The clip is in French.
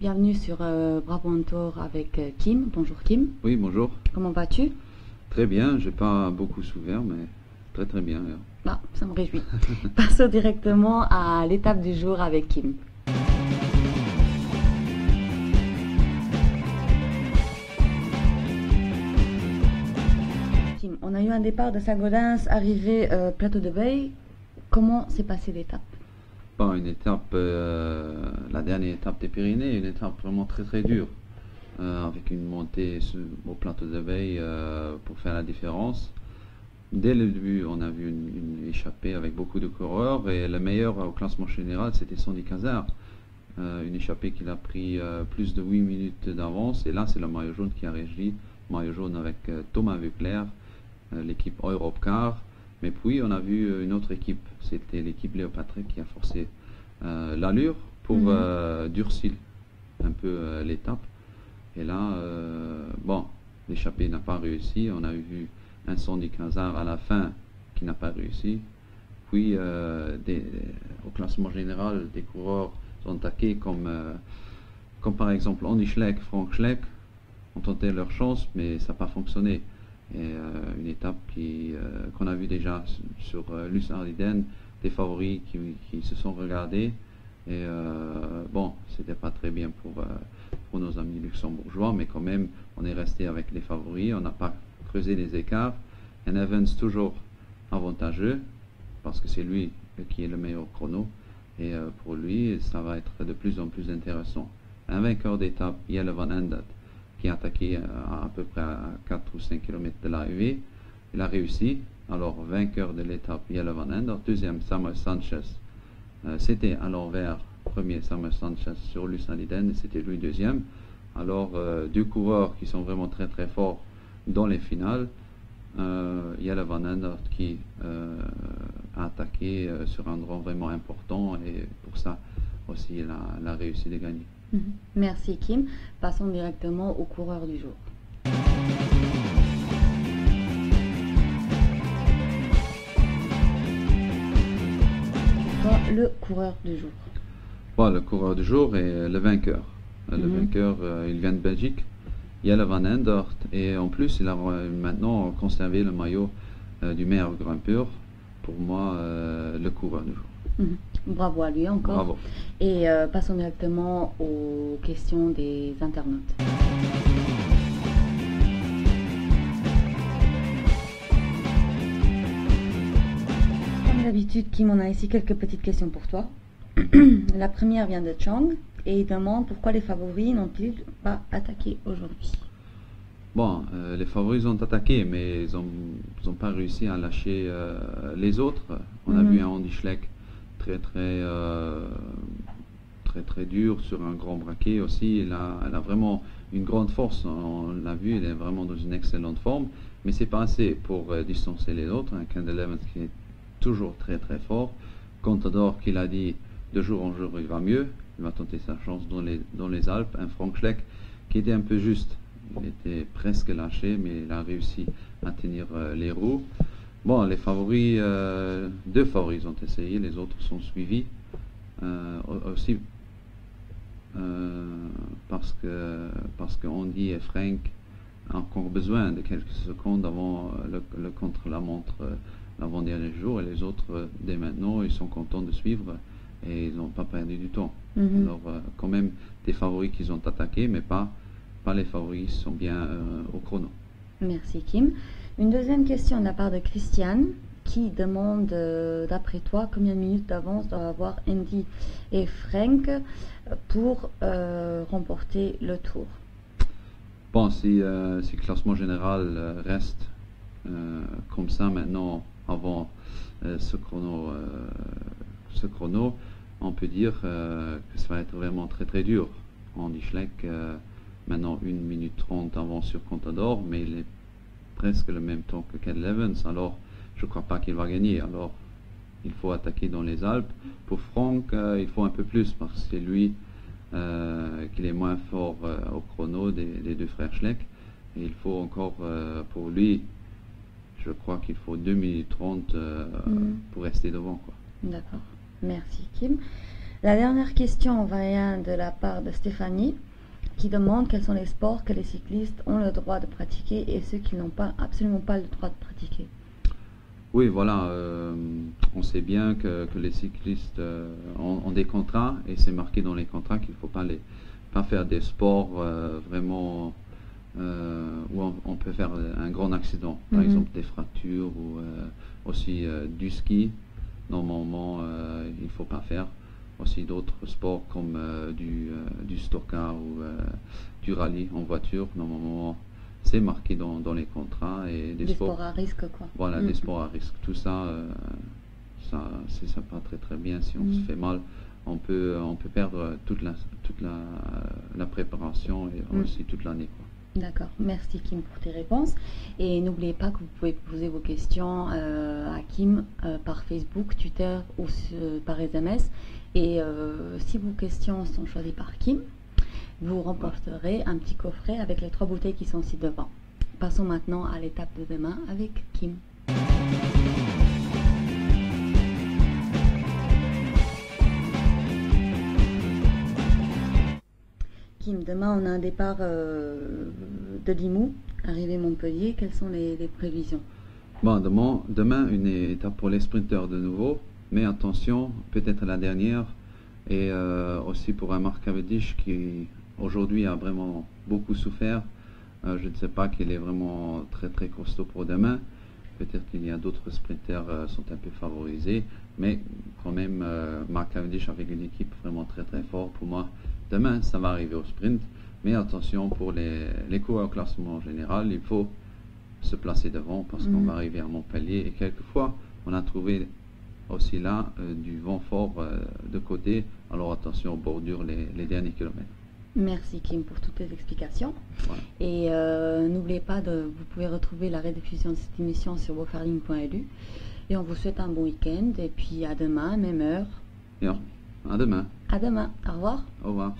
bienvenue sur Bravo on Tour avec Kim. Bonjour Kim. Oui, bonjour. Comment vas-tu? Très bien, j'ai pas beaucoup souffert, mais très très bien. Ah, ça me réjouit. Passons directement à l'étape du jour avec Kim. Kim, on a eu un départ de Saint-Gaudens, arrivé Plateau de Beil. Comment s'est passée l'étape? Bon, une étape, la dernière étape des Pyrénées, une étape vraiment très très dure, avec une montée au Plateau de Beil pour faire la différence. Dès le début, on a vu une échappée avec beaucoup de coureurs et le meilleur au classement général, c'était Sandy Cazard. Une échappée qui a pris plus de 8 minutes d'avance et là, c'est le maillot jaune qui a réagi. Maillot jaune avec Thomas Vuclair, l'équipe Europcar. Mais puis, on a vu une autre équipe, c'était l'équipe Léopatrick qui a forcé l'allure pour durcir un peu l'étape. Et là, bon, l'échappée n'a pas réussi. On a vu un Sandy Cazard à la fin qui n'a pas réussi. Puis, au classement général, des coureurs sont attaqués comme par exemple Andy Schleck, Frank Schleck, ont tenté leur chance, mais ça n'a pas fonctionné. Et une étape qu'on a vu déjà sur Luz-Ardiden, des favoris qui se sont regardés. Et bon, c'était pas très bien pour nos amis luxembourgeois, mais quand même, on est resté avec les favoris, on n'a pas creusé les écarts. Un Evans toujours avantageux, parce que c'est lui qui est le meilleur chrono. Et pour lui, ça va être de plus en plus intéressant. Un vainqueur d'étape, Jelle van Endert, qui a attaqué à peu près à 4 ou 5 km de l'arrivée. Il a réussi. Alors, vainqueur de l'étape, Jelle van Endert. Deuxième, Samuel Sanchez. C'était à l'envers. Premier, Samuel Sanchez sur Luz-Ardiden, et c'était lui deuxième. Alors, deux coureurs qui sont vraiment très très forts dans les finales. Jelle van Endert qui a attaqué sur un endroit vraiment important et pour ça aussi il a réussi de gagner. Merci Kim. Passons directement au coureur du jour. Le coureur du jour. Bon, le coureur du jour est le vainqueur. Le vainqueur, il vient de Belgique, Jelle van Endert, et en plus il a maintenant conservé le maillot du meilleur grimpeur. Pour moi, le coureur du jour. Bravo à lui encore. Bravo. Et passons directement aux questions des internautes. Comme d'habitude, Kim, on a ici quelques petites questions pour toi. La première vient de Chang et il demande pourquoi les favoris n'ont-ils pas attaqué aujourd'hui. Bon, les favoris ont attaqué, mais ils ont pas réussi à lâcher les autres. On a vu un Andy Schleck très dur sur un grand braquet aussi. Elle a vraiment une grande force. On l'a vu, elle est vraiment dans une excellente forme. Mais c'est pas assez pour distancer les autres. Un Kendall Evans qui est toujours très très fort. Contador qui l'a dit, de jour en jour il va mieux. Il va tenter sa chance dans les Alpes. Un Frank Schleck qui était un peu juste. Il était presque lâché, mais il a réussi à tenir les roues. Bon, les favoris, deux favoris ont essayé, les autres sont suivis. Aussi parce que Andy et Frank ont encore besoin de quelques secondes avant le contre-la-montre l'avant-dernier jour, et les autres, dès maintenant, ils sont contents de suivre et ils n'ont pas perdu du temps. Alors, quand même, des favoris qu'ils ont attaqués, mais pas les favoris sont bien au chrono. Merci Kim. Une deuxième question de la part de Christiane qui demande d'après toi combien de minutes d'avance doivent avoir Andy et Frank pour remporter le tour. Bon, si le classement général reste comme ça maintenant avant ce chrono, on peut dire que ça va être vraiment très très dur. Andy Schleck maintenant 1 minute 30 avant sur Contador, mais il est presque le même temps que Kendall Evans, alors je ne crois pas qu'il va gagner. Alors il faut attaquer dans les Alpes. Pour Frank, il faut un peu plus parce que c'est lui qu'il est moins fort au chrono des deux frères Schleck. Et il faut encore pour lui, je crois qu'il faut 2 minutes 30 pour rester devant, quoi. D'accord, merci Kim. La dernière question vient de la part de Stéphanie qui demande quels sont les sports que les cyclistes ont le droit de pratiquer et ceux qui n'ont pas, absolument pas le droit de pratiquer. Oui, voilà, on sait bien que les cyclistes ont des contrats et c'est marqué dans les contrats qu'il ne faut pas faire des sports vraiment où on peut faire un grand accident, par exemple des fractures ou aussi du ski. Normalement, il ne faut pas faire. Aussi d'autres sports comme du stock-car ou du rallye en voiture. Normalement, c'est marqué dans les contrats et des sports à risque, quoi. Voilà, des sports à risque. Tout ça, ça part très très bien. Si on se fait mal, on peut perdre toute la préparation et aussi toute l'année, quoi. D'accord, merci Kim pour tes réponses. Et n'oubliez pas que vous pouvez poser vos questions à Kim par Facebook, Twitter ou par SMS. Et si vos questions sont choisies par Kim, vous remporterez un petit coffret avec les 3 bouteilles qui sont ci devant. Passons maintenant à l'étape de demain avec Kim. Kim, demain on a un départ de Limoux, arrivée Montpellier. Quelles sont les prévisions? Bon, demain, une étape pour les sprinteurs de nouveau, mais attention, peut-être la dernière, et aussi pour un Mark Cavendish qui aujourd'hui a vraiment beaucoup souffert. Je ne sais pas qu'il est vraiment très très costaud pour demain. Peut-être qu'il y a d'autres sprinteurs sont un peu favorisés, mais quand même Mark Cavendish avec une équipe vraiment très très forte. Pour moi, demain ça va arriver au sprint, mais attention pour les coureurs au classement général, il faut se placer devant parce qu'on va arriver à Montpellier et quelquefois on a trouvé aussi là du vent fort de côté, alors attention aux bordures les derniers kilomètres. Merci Kim pour toutes tes explications. Voilà. Et n'oubliez pas vous pouvez retrouver la rediffusion de cette émission sur wofarling.lu. Et on vous souhaite un bon week-end et puis à demain, même heure. Et à demain. À demain. Au revoir. Au revoir.